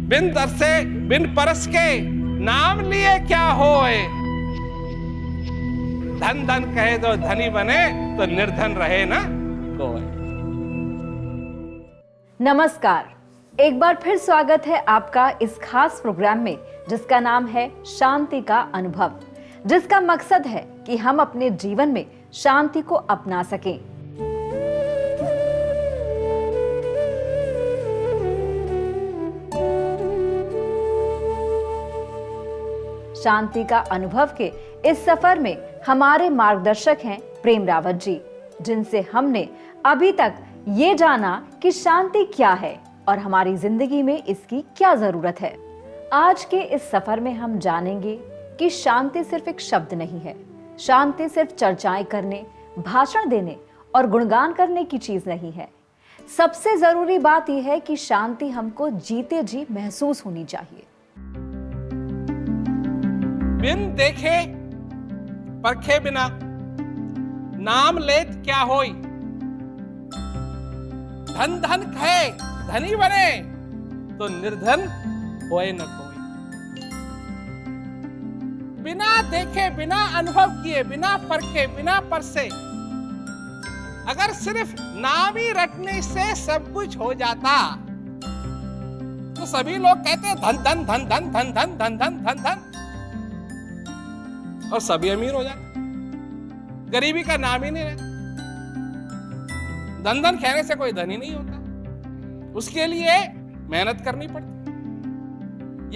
बिन तरसे बिन परस के नाम लिए क्या होए। धन धन कहे तो धनी बने, तो निर्धन रहे ना कोई। नमस्कार, एक बार फिर स्वागत है आपका इस खास प्रोग्राम में जिसका नाम है शांति का अनुभव, जिसका मकसद है कि हम अपने जीवन में शांति को अपना सकें। शांति का अनुभव के इस सफर में हमारे मार्गदर्शक हैं प्रेम रावत जी, जिनसे हमने अभी तक ये जाना कि शांति क्या है और हमारी जिंदगी में इसकी क्या जरूरत है। आज के इस सफर में हम जानेंगे कि शांति सिर्फ एक शब्द नहीं है। शांति सिर्फ चर्चाएं करने, भाषण देने और गुणगान करने की चीज नहीं है। सबसे जरूरी बात यह है कि शांति हमको जीते जी महसूस होनी चाहिए। बिन देखे परखे बिना नाम लेत क्या होई। धन धन कहे धनी बने, तो निर्धन होए न कोई। बिना देखे, बिना अनुभव किए, बिना परखे, बिना परसे अगर सिर्फ नाम ही रटने से सब कुछ हो जाता, तो सभी लोग कहते धन धन धन धन धन धन धन धन धन धन, और सभी अमीर हो जाते। गरीबी का नाम ही नहीं रहता। धन धन कहने से कोई धनी नहीं होता, उसके लिए मेहनत करनी पड़ती।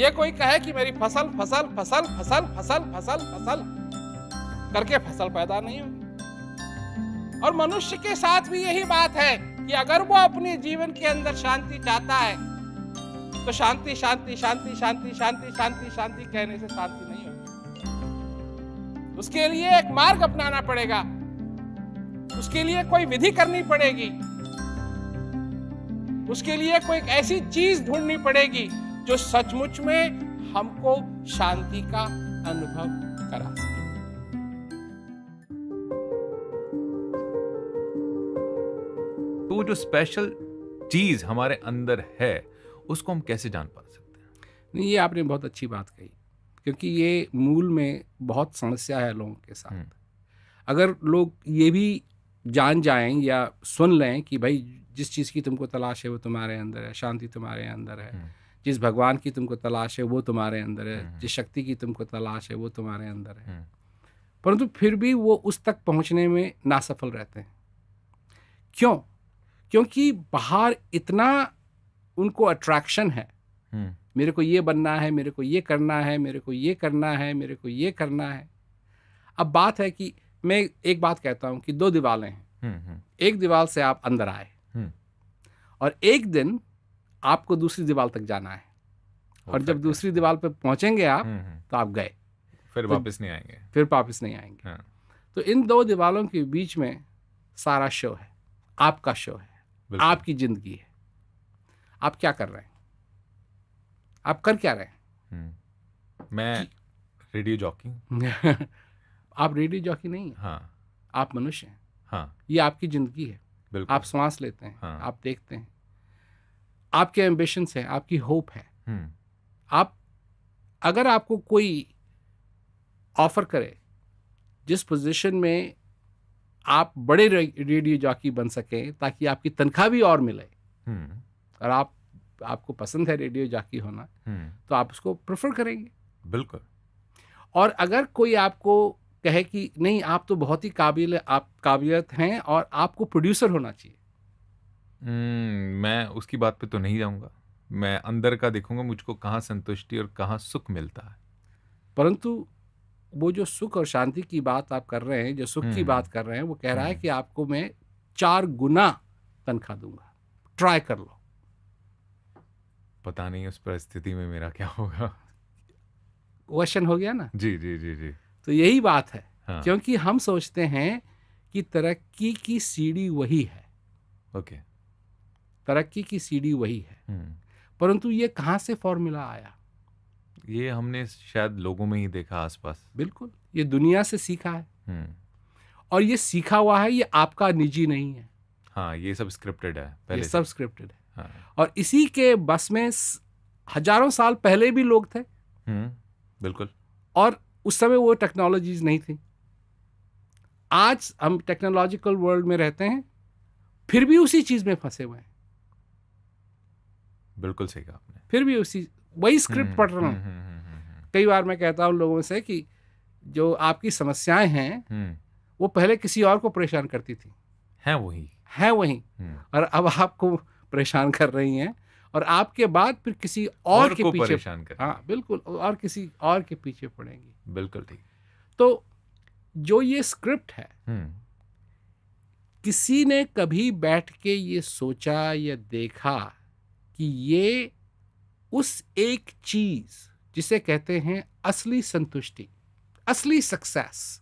ये कोई कहे कि मेरी फसल फसल फसल फसल फसल फसल फसल करके फसल पैदा नहीं होगी। और मनुष्य के साथ भी यही बात है कि अगर वो अपने जीवन के अंदर शांति चाहता है, तो शांति शांति शांति शांति शांति शांति शांति कहने से शांति नहीं होगी। उसके लिए एक मार्ग अपनाना पड़ेगा, उसके लिए कोई विधि करनी पड़ेगी, उसके लिए कोई ऐसी चीज ढूंढनी पड़ेगी जो सचमुच में हमको शांति का अनुभव करा सके। तो जो स्पेशल चीज हमारे अंदर है, उसको हम कैसे जान पा सकते हैं? नहीं, ये आपने बहुत अच्छी बात कही, क्योंकि ये मूल में बहुत समस्या है लोगों के साथ। अगर लोग ये भी जान जाएं या सुन लें कि भाई जिस चीज़ की तुमको तलाश है वो तुम्हारे अंदर है, शांति तुम्हारे अंदर है, जिस भगवान की तुमको तलाश है वो तुम्हारे अंदर है, जिस शक्ति की तुमको तलाश है वो तुम्हारे अंदर है, परंतु फिर भी वो उस तक पहुंचने में नासफल रहते हैं। क्यों? क्योंकि बाहर इतना उनको अट्रैक्शन है, मेरे को ये बनना है, मेरे को ये करना है, मेरे को ये करना है, मेरे को ये करना है। अब बात है कि मैं एक बात कहता हूं कि दो दीवारें हैं, एक दीवार से आप अंदर आए और एक दिन आपको दूसरी दीवार तक जाना है, और जब दूसरी दीवार पे पहुंचेंगे आप, तो आप गए, फिर वापस नहीं आएंगे, फिर वापस नहीं आएंगे। तो इन दो दीवारों के बीच में सारा शो है, आपका शो है, आपकी जिंदगी है। आप क्या कर रहे हैं? आप कर क्या रहे हैं? मैं रेडियो जॉकी। आप रेडियो जॉकी नहीं हैं। हाँ, आप मनुष्य हैं। हाँ, ये आपकी जिंदगी है। बिल्कुल। आप सांस लेते हैं, हाँ। आप देखते हैं, आपके एम्बिशंस हैं, आपकी होप है। आप अगर आपको कोई ऑफर करे जिस पोजीशन में आप बड़े रेडियो जॉकी बन सकें ताकि आपकी तनख्वाह भी और मिले, और आपको पसंद है रेडियो जॉकी होना, तो आप उसको प्रेफर करेंगे। बिल्कुल। और अगर कोई आपको कहे कि नहीं, आप तो बहुत ही काबिलियत हैं और आपको प्रोड्यूसर होना चाहिए, मैं उसकी बात पे तो नहीं जाऊंगा। मैं अंदर का देखूंगा, मुझको कहाँ संतुष्टि और कहाँ सुख मिलता है। परंतु वो जो सुख और शांति की बात आप कर रहे हैं, जो सुख की बात कर रहे हैं, वो कह रहा है कि आपको मैं 4 गुना तनख्वाह दूंगा, ट्राई कर लो। पता नहीं उस परिस्थिति में मेरा क्या होगा। क्वेश्चन हो गया ना? जी जी जी जी। तो यही बात है। हाँ। क्योंकि हम सोचते हैं कि तरक्की की सीढ़ी वही है। ओके। तरक्की की सीढ़ी वही है, परंतु ये कहाँ से फॉर्मूला आया? ये हमने शायद लोगों में ही देखा आसपास। बिल्कुल, ये दुनिया से सीखा है, और ये सीखा हुआ है, ये आपका निजी नहीं है। हाँ, ये सब स्क्रिप्टेड है पहले ये सब स्क्रिप्टेड है। हाँ। और इसी के बस में हजारों साल पहले भी लोग थे बिल्कुल। और उस समय वो टेक्नोलॉजीज नहीं थी। आज हम टेक्नोलॉजिकल वर्ल्ड में रहते हैं, फिर भी उसी चीज में फंसे हुए हैं। बिल्कुल सही कहा आपने। फिर भी वही स्क्रिप्ट पढ़ रहा हूँ। कई बार मैं कहता हूँ लोगों से कि जो आपकी समस्याएं हैं वो पहले किसी और को परेशान करती थी, हैं वही। और अब आपको परेशान कर रही हैं, और आपके बाद फिर किसी और के पीछे परेशान कर। हाँ बिल्कुल, और किसी और के पीछे पड़ेंगी। बिल्कुल ठीक। तो जो ये स्क्रिप्ट है, किसी ने कभी बैठ के ये सोचा या देखा कि ये उस एक चीज जिसे कहते हैं असली संतुष्टि, असली सक्सेस,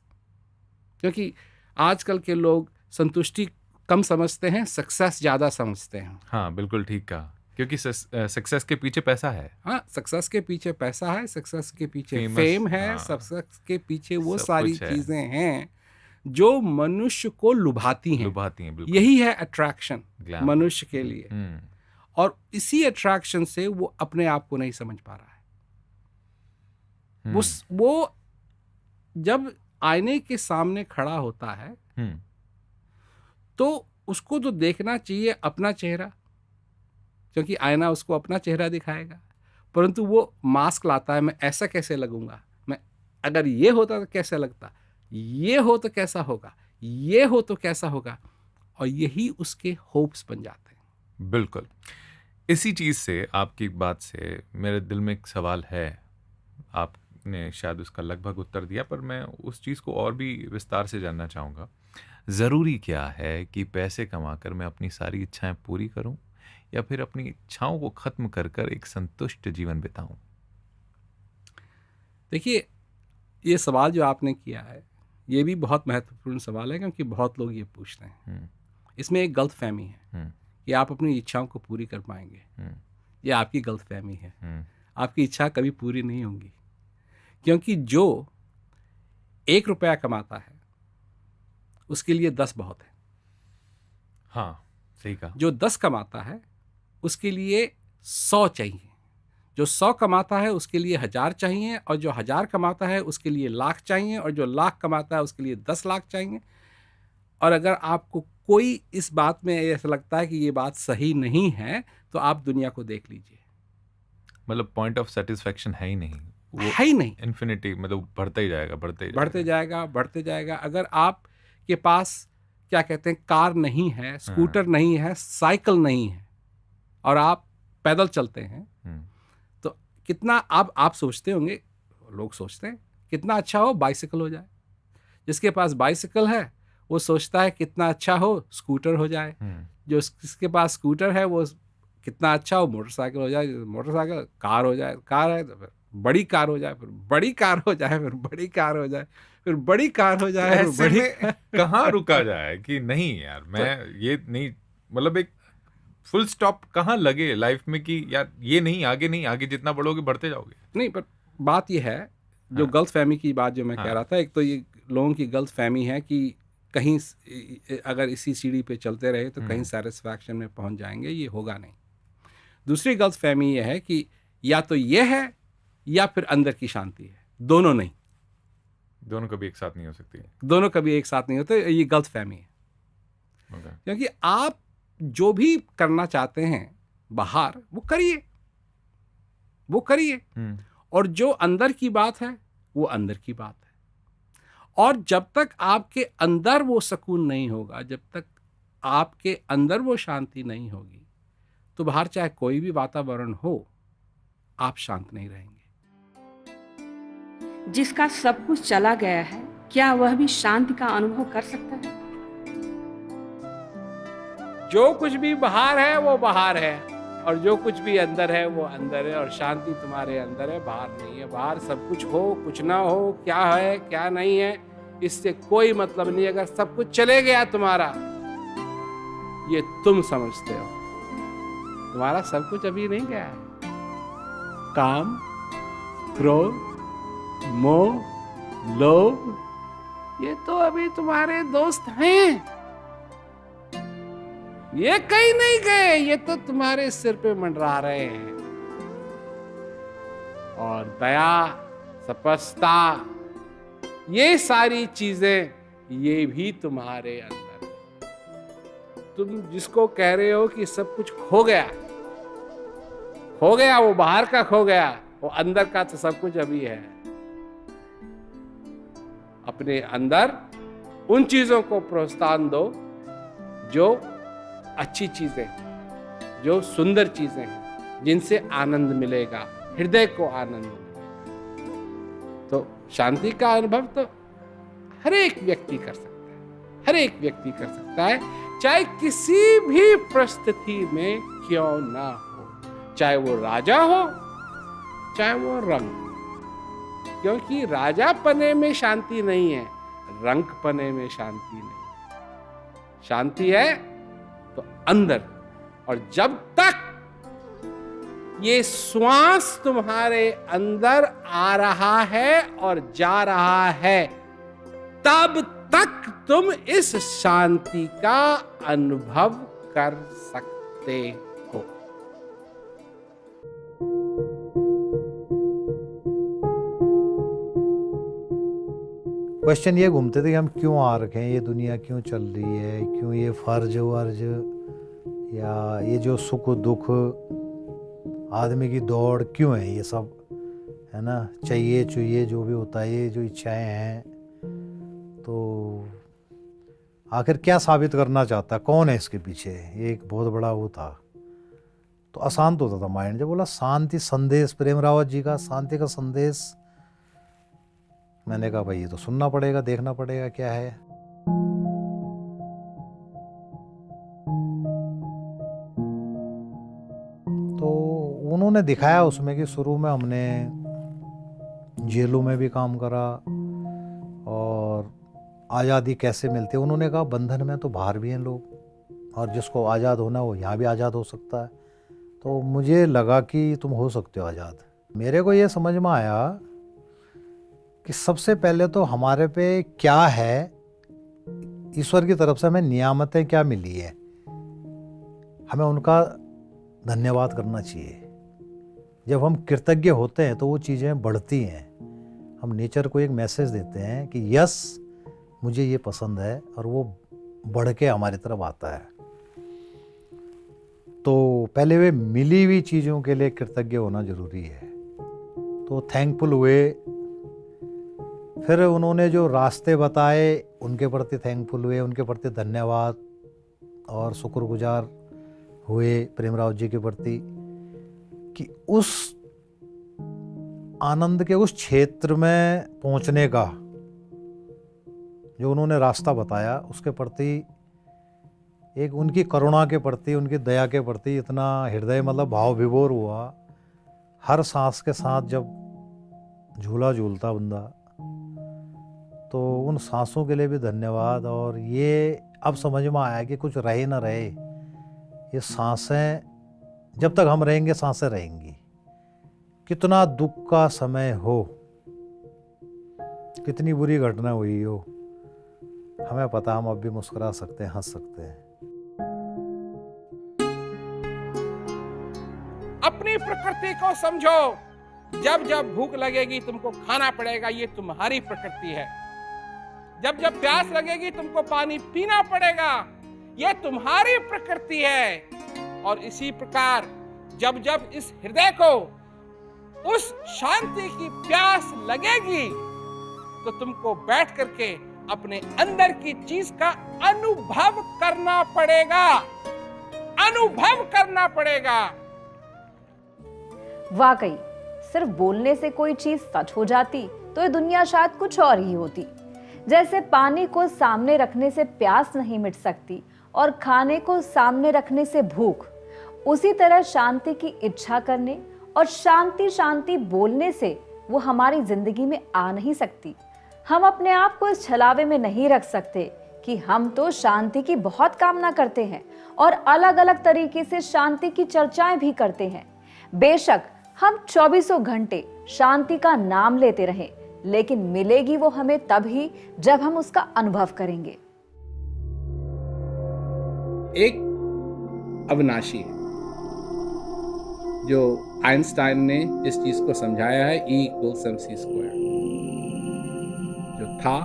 क्योंकि आजकल के लोग संतुष्टि कम समझते हैं, सक्सेस ज्यादा समझते हैं। हाँ बिल्कुल ठीक कहा, क्योंकि सक्सेस के पीछे पैसा है। हाँ, सक्सेस के पीछे पैसा है, सक्सेस के पीछे फेम है, हाँ, सक्सेस के पीछे वो सब सारी कुछ है। चीजें हैं जो मनुष्य को लुभाती हैं। बिल्कुल। यही है अट्रैक्शन ग्लैमर। मनुष्य के लिए, और इसी अट्रैक्शन से वो अपने आप को नहीं समझ पा रहा है। वो जब आईने के सामने खड़ा होता है तो उसको तो देखना चाहिए अपना चेहरा, क्योंकि आईना उसको अपना चेहरा दिखाएगा, परंतु वो मास्क लाता है, मैं ऐसा कैसे लगूंगा, मैं अगर ये होता तो कैसे लगता, ये हो तो कैसा होगा, ये हो तो कैसा होगा, और यही उसके होप्स बन जाते हैं। बिल्कुल। इसी चीज़ से, आपकी बात से मेरे दिल में एक सवाल है, आपने शायद उसका लगभग उत्तर दिया, पर मैं उस चीज़ को और भी विस्तार से जानना चाहूँगा। ज़रूरी क्या है कि पैसे कमाकर मैं अपनी सारी इच्छाएं पूरी करूं, या फिर अपनी इच्छाओं को ख़त्म कर कर एक संतुष्ट जीवन बिताऊं? देखिए, ये सवाल जो आपने किया है ये भी बहुत महत्वपूर्ण सवाल है, क्योंकि बहुत लोग ये पूछते हैं। इसमें एक गलतफहमी है कि आप अपनी इच्छाओं को पूरी कर पाएंगे। ये आपकी गलतफहमी है। आपकी इच्छा कभी पूरी नहीं होंगी, क्योंकि जो 1 रुपया कमाता है उसके लिए 10 बहुत है। हाँ, सही कहा। जो 10 कमाता है उसके लिए 100 चाहिए, जो 100 कमाता है उसके लिए 1000 चाहिए, और जो 1000 कमाता है उसके लिए लाख चाहिए, और जो लाख कमाता है उसके लिए 10 लाख चाहिए। और अगर आपको कोई इस बात में ऐसा लगता है कि ये बात सही नहीं है, तो आप दुनिया को देख लीजिए। मतलब पॉइंट ऑफ सेटिस्फैक्शन है ही नहीं, वो है ही नहीं। इन्फिनिटी, मतलब बढ़ता ही जाएगा, बढ़ते जाएगा। अगर आप के पास क्या कहते हैं कार नहीं है, स्कूटर नहीं है, साइकिल नहीं है, और आप पैदल चलते हैं, तो कितना आप सोचते होंगे, लोग सोचते हैं कितना अच्छा हो बाइसिकल हो जाए। जिसके पास बाइसिकल है वो सोचता है कितना अच्छा हो स्कूटर हो जाए। जो जिसके पास स्कूटर है वो कितना अच्छा हो मोटरसाइकिल हो जाए, मोटरसाइकिल कार हो जाए, कार है तो फिर बड़ी कार हो जाए, फिर बड़ी कार हो जाए, फिर बड़ी कार हो जाए, फिर बड़ी कार हो जाए। ऐसे में कहाँ रुका जाए कि नहीं यार, मैं ये नहीं, मतलब एक फुल स्टॉप कहाँ लगे लाइफ में कि यार ये नहीं, आगे जितना बढ़ोगे बढ़ते जाओगे। नहीं, पर बात ये है, जो गलतफहमी की बात जो मैं कह रहा था, एक तो ये लोगों की गलतफहमी है कि कहीं अगर इसी सीढ़ी पे चलते रहे तो कहीं सेटिस्फैक्शन में पहुंच जाएंगे, ये होगा नहीं। दूसरी गलतफहमी ये है कि या तो ये है या फिर अंदर की शांति है, दोनों नहीं। दोनों कभी एक साथ नहीं हो सकती। दोनों कभी एक साथ नहीं होते, ये गलतफहमी है। क्योंकि आप जो भी करना चाहते हैं बाहर वो करिए, और जो अंदर की बात है वो अंदर की बात है। और जब तक आपके अंदर वो सुकून नहीं होगा, जब तक आपके अंदर वो शांति नहीं होगी, तो बाहर चाहे कोई भी वातावरण हो, आप शांत नहीं रहेंगे। जिसका सब कुछ चला गया है, क्या वह भी शांति का अनुभव कर सकता है? जो कुछ भी बाहर है वो बाहर है, और जो कुछ भी अंदर है वो अंदर है, और शांति तुम्हारे अंदर है, बाहर नहीं है। बाहर सब कुछ हो कुछ ना हो, क्या है क्या नहीं है, इससे कोई मतलब नहीं। अगर सब कुछ चले गया तुम्हारा, ये तुम समझते हो, तुम्हारा सब कुछ अभी नहीं गया है। काम, क्रोध, मोह, लोभ, ये तो अभी तुम्हारे दोस्त हैं, ये कहीं नहीं गए, ये तो तुम्हारे सिर पे मंडरा रहे हैं। और दया, तपस्या, ये सारी चीजें ये भी तुम्हारे अंदर है। तुम जिसको कह रहे हो कि सब कुछ खो गया, वो बाहर का खो गया, वो अंदर का तो सब कुछ अभी है। अपने अंदर उन चीजों को प्रोत्साहन दो जो अच्छी चीजें, जो सुंदर चीजें हैं, जिनसे आनंद मिलेगा, हृदय को आनंद मिलेगा। तो शांति का अनुभव तो हर एक व्यक्ति कर सकता है, हर एक व्यक्ति कर सकता है, चाहे किसी भी परिस्थिति में क्यों ना हो, चाहे वो राजा हो, चाहे वो रंक। क्योंकि राजा पने में शांति नहीं है, रंक पने में शांति नहीं है। शांति है तो अंदर। और जब तक ये श्वास तुम्हारे अंदर आ रहा है और जा रहा है, तब तक तुम इस शांति का अनुभव कर सकते हो। क्वेश्चन ये घूमते थे कि हम क्यों आ रखे हैं, ये दुनिया क्यों चल रही है, क्यों ये फर्ज वर्ज या ये जो सुख दुख आदमी की दौड़ क्यों है, ये सब है ना, चाहिए चुहिए जो भी होता है, ये जो इच्छाएं हैं, तो आखिर क्या साबित करना चाहता, कौन है इसके पीछे, ये एक बहुत बड़ा वो था। तो अशांत होता था माइंड। जब बोला शांति संदेश, प्रेम रावत जी का शांति का संदेश, मैंने कहा भाई ये तो सुनना पड़ेगा, देखना पड़ेगा क्या है। तो उन्होंने दिखाया उसमें कि शुरू में हमने जेलों में भी काम करा और आज़ादी कैसे मिलती है। उन्होंने कहा बंधन में तो बाहर भी हैं लोग, और जिसको आज़ाद होना वो यहाँ भी आज़ाद हो सकता है। तो मुझे लगा कि तुम हो सकते हो आज़ाद। मेरे को ये समझ में आया कि सबसे पहले तो हमारे पे क्या है, ईश्वर की तरफ से हमें नियामतें क्या मिली है, हमें उनका धन्यवाद करना चाहिए। जब हम कृतज्ञ होते हैं तो वो चीज़ें बढ़ती हैं। हम नेचर को एक मैसेज देते हैं कि यस मुझे ये पसंद है, और वो बढ़ के हमारी तरफ आता है। तो पहले वे मिली हुई चीज़ों के लिए कृतज्ञ होना ज़रूरी है। तो थैंकफुल हुए। फिर उन्होंने जो रास्ते बताए उनके प्रति थैंकफुल हुए, उनके प्रति धन्यवाद और शुक्रगुजार हुए प्रेम राव जी के प्रति कि उस आनंद के उस क्षेत्र में पहुंचने का जो उन्होंने रास्ता बताया, उसके प्रति एक उनकी करुणा के प्रति, उनकी दया के प्रति इतना हृदय मतलब भाव विभोर हुआ। हर सांस के साथ जब झूला झूलता बंदा, तो उन सांसों के लिए भी धन्यवाद। और ये अब समझ में आया कि कुछ रहे ना रहे, ये सांसें जब तक हम रहेंगे सांसें रहेंगी। कितना दुख का समय हो, कितनी बुरी घटना हुई हो, हमें पता, हम अब भी मुस्कुरा सकते हैं, हंस सकते हैं। अपनी प्रकृति को समझो। जब जब भूख लगेगी तुमको खाना पड़ेगा, ये तुम्हारी प्रकृति है। जब जब प्यास लगेगी तुमको पानी पीना पड़ेगा, ये तुम्हारी प्रकृति है। और इसी प्रकार जब जब इस हृदय को उस शांति की प्यास लगेगी, तो तुमको बैठ करके अपने अंदर की चीज का अनुभव करना पड़ेगा, अनुभव करना पड़ेगा। वाकई सिर्फ बोलने से कोई चीज सच हो जाती तो ये दुनिया शायद कुछ और ही होती। जैसे पानी को सामने रखने से प्यास नहीं मिट सकती और खाने को सामने रखने से भूख, उसी तरह शांति की इच्छा करने और शांति शांति बोलने से वो हमारी जिंदगी में आ नहीं सकती। हम अपने आप को इस छलावे में नहीं रख सकते कि हम तो शांति की बहुत कामना करते हैं और अलग अलग तरीके से शांति की चर्चाएं भी करते हैं। बेशक हम 24 घंटे शांति का नाम लेते रहें, लेकिन मिलेगी वो हमें तब ही जब हम उसका अनुभव करेंगे। एक अविनाशी है जो आइंस्टाइन ने जिस चीज को समझाया है, E=mc², जो था,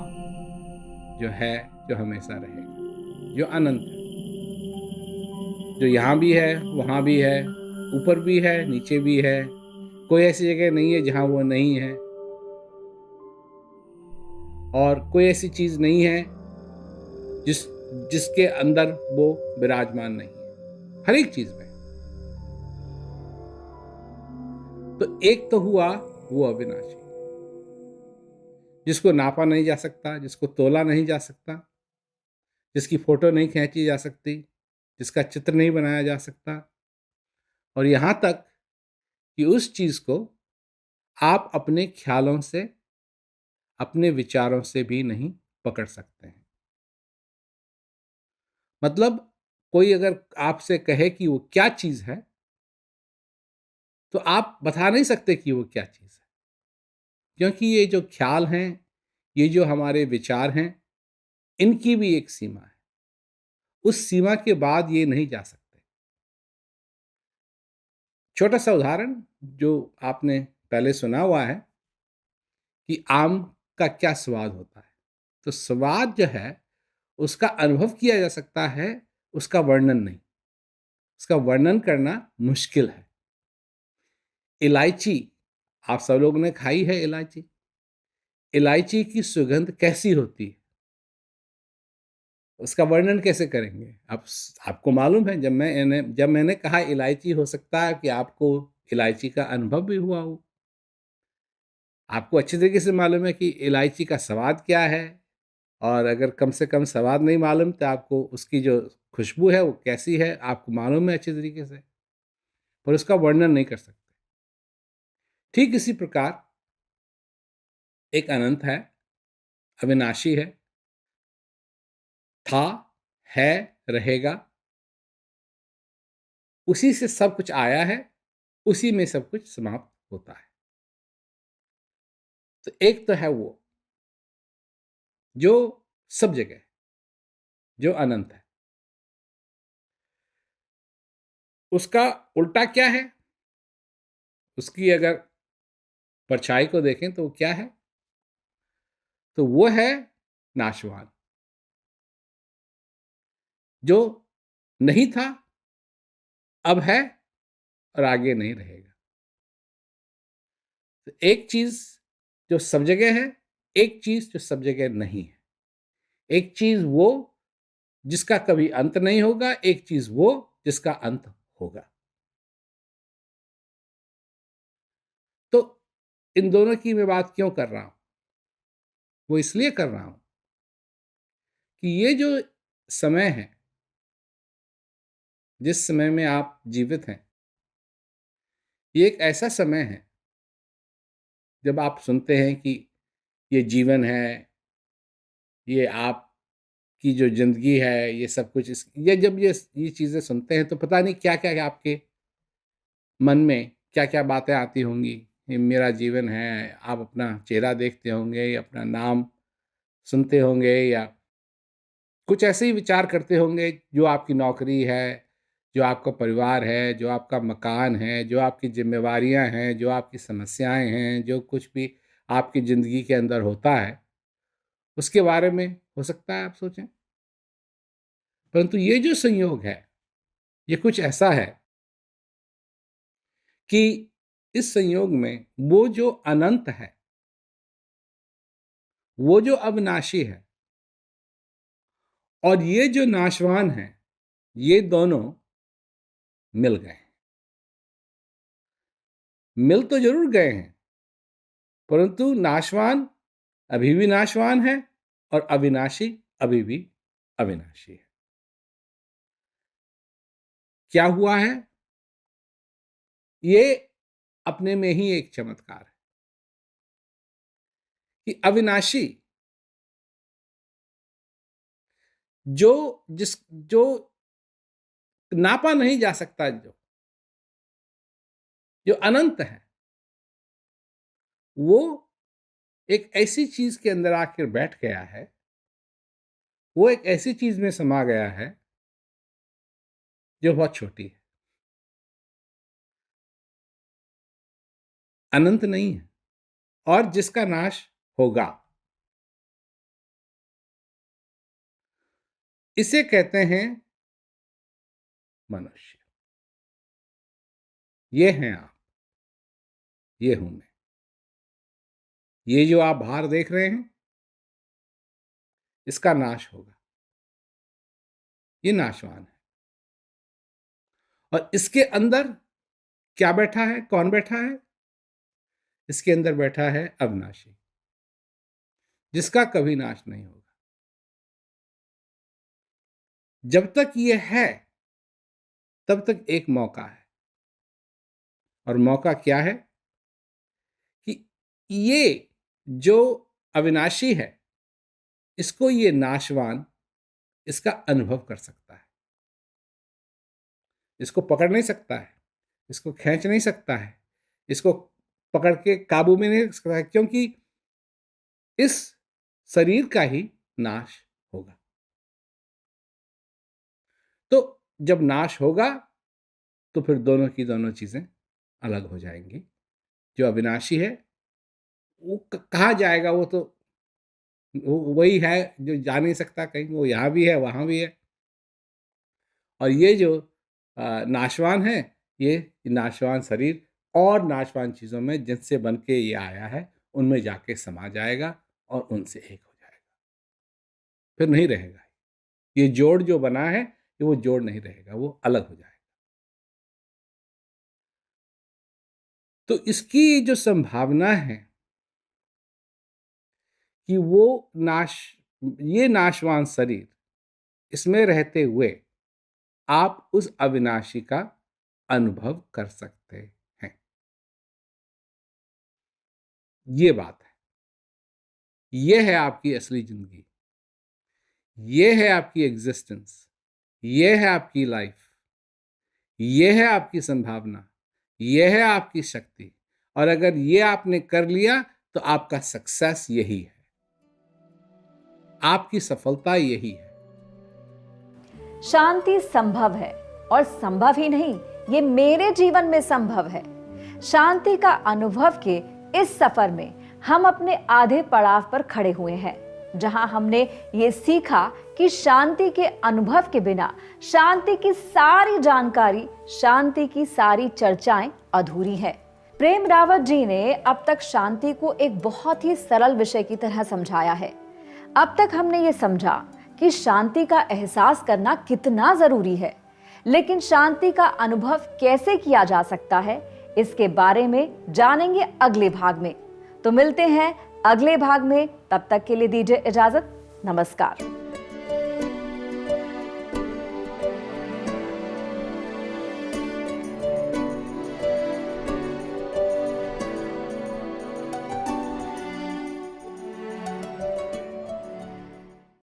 जो है, जो हमेशा रहेगा, जो अनंत है, जो यहाँ भी है, वहाँ भी है, ऊपर भी है, नीचे भी है, कोई ऐसी जगह नहीं है जहाँ वो नहीं है, और कोई ऐसी चीज नहीं है जिसके अंदर वो विराजमान नहीं है, हर एक चीज में। तो एक तो हुआ वो अविनाशी, जिसको नापा नहीं जा सकता, जिसको तोला नहीं जा सकता, जिसकी फोटो नहीं खींची जा सकती, जिसका चित्र नहीं बनाया जा सकता, और यहां तक कि उस चीज को आप अपने ख्यालों से, अपने विचारों से भी नहीं पकड़ सकते हैं। मतलब कोई अगर आपसे कहे कि वो क्या चीज है, तो आप बता नहीं सकते कि वो क्या चीज है, क्योंकि ये जो ख्याल हैं, ये जो हमारे विचार हैं, इनकी भी एक सीमा है। उस सीमा के बाद ये नहीं जा सकते। छोटा सा उदाहरण जो आपने पहले सुना हुआ है कि आम का क्या स्वाद होता है, तो स्वाद जो है उसका अनुभव किया जा सकता है, उसका वर्णन नहीं। उसका वर्णन करना मुश्किल है। इलायची, आप सब लोगों ने खाई है इलायची। इलायची की सुगंध कैसी होती है, उसका वर्णन कैसे करेंगे आप? आपको मालूम है, जब मैंने कहा इलायची, हो सकता है कि आपको इलायची का अनुभव भी हुआ हो, आपको अच्छी तरीके से मालूम है कि इलायची का स्वाद क्या है, और अगर कम से कम स्वाद नहीं मालूम तो आपको उसकी जो खुशबू है वो कैसी है आपको मालूम है अच्छी तरीके से, पर उसका वर्णन नहीं कर सकते। ठीक इसी प्रकार एक अनंत है, अविनाशी है, था, है, रहेगा, उसी से सब कुछ आया है, उसी में सब कुछ समाप्त होता है। तो एक तो है वो जो सब जगह है, जो अनंत है। उसका उल्टा क्या है? उसकी अगर परछाई को देखें तो वो क्या है? तो वो है नाशवान, जो नहीं था, अब है, और आगे नहीं रहेगा। तो एक चीज जो सब जगह है, एक चीज जो सब जगह नहीं है। एक चीज वो जिसका कभी अंत नहीं होगा, एक चीज वो जिसका अंत होगा। तो इन दोनों की मैं बात क्यों कर रहा हूं? वो इसलिए कर रहा हूं कि ये जो समय है, जिस समय में आप जीवित हैं, ये एक ऐसा समय है जब आप सुनते हैं कि ये जीवन है, ये आपकी जो जिंदगी है, ये सब कुछ ये जब ये चीजें सुनते हैं तो पता नहीं क्या क्या आपके मन में क्या क्या बातें आती होंगी। ये मेरा जीवन है, आप अपना चेहरा देखते होंगे, अपना नाम सुनते होंगे, या कुछ ऐसे ही विचार करते होंगे, जो आपकी नौकरी है, जो आपका परिवार है, जो आपका मकान है, जो आपकी जिम्मेवारियां हैं, जो आपकी समस्याएं हैं, जो कुछ भी आपकी ज़िंदगी के अंदर होता है, उसके बारे में हो सकता है आप सोचें। परंतु ये जो संयोग है, ये कुछ ऐसा है कि इस संयोग में वो जो अनंत है, वो जो अविनाशी है, और ये जो नाशवान है, ये दोनों मिल गए। मिल तो जरूर गए हैं, परंतु नाशवान अभी भी नाशवान है, और अविनाशी अभी भी अविनाशी है। क्या हुआ है? ये अपने में ही एक चमत्कार है कि अविनाशी जो नापा नहीं जा सकता, जो अनंत है, वो एक ऐसी चीज के अंदर आकर बैठ गया है, वो एक ऐसी चीज में समा गया है जो बहुत छोटी है। अनंत नहीं है और जिसका नाश होगा। इसे कहते हैं मनुष्य। ये हैं आप, ये हूं मैं। ये जो आप बाहर देख रहे हैं, इसका नाश होगा। ये नाशवान है। और इसके अंदर क्या बैठा है, कौन बैठा है? इसके अंदर बैठा है अविनाशी, जिसका कभी नाश नहीं होगा। जब तक ये है तब तक एक मौका है। और मौका क्या है कि ये जो अविनाशी है, इसको ये नाशवान इसका अनुभव कर सकता है। इसको पकड़ नहीं सकता है, इसको खींच नहीं सकता है, इसको पकड़ के काबू में नहीं रख सकता है, क्योंकि इस शरीर का ही नाश होगा। तो जब नाश होगा तो फिर दोनों की दोनों चीजें अलग हो जाएंगी। जो अविनाशी है वो कहाँ जाएगा? वो तो वही है जो जा नहीं सकता कहीं, वो यहाँ भी है वहाँ भी है। और ये जो नाशवान है, ये नाशवान शरीर और नाशवान चीज़ों में जिनसे बन के ये आया है, उनमें जाके समा जाएगा और उनसे एक हो जाएगा, फिर नहीं रहेगा। ये जोड़ जो बना है, ये वो जोड़ नहीं रहेगा, वो अलग हो जाएगा। तो इसकी जो संभावना है कि वो ये नाशवान शरीर, इसमें रहते हुए आप उस अविनाशी का अनुभव कर सकते हैं। ये बात है। ये है आपकी असली जिंदगी, ये है आपकी एग्जिस्टेंस, ये है आपकी लाइफ, ये है आपकी संभावना, ये है आपकी शक्ति। और अगर ये आपने कर लिया तो आपका सक्सेस यही है, आपकी सफलता यही है। शांति संभव है, और संभव ही नहीं, ये मेरे जीवन में संभव है। शांति का अनुभव के इस सफर में हम अपने आधे पड़ाव पर खड़े हुए हैं, जहां हमने ये सीखा कि शांति के अनुभव के बिना शांति की सारी जानकारी, शांति की सारी चर्चाएं अधूरी है। प्रेम रावत जी ने अब तक शांति को एक बहुत ही सरल विषय की तरह समझाया है। अब तक हमने ये समझा कि शांति का एहसास करना कितना जरूरी है, लेकिन शांति का अनुभव कैसे किया जा सकता है, इसके बारे में जानेंगे अगले भाग में। तो मिलते हैं अगले भाग में, तब तक के लिए दीजिए इजाजत। नमस्कार।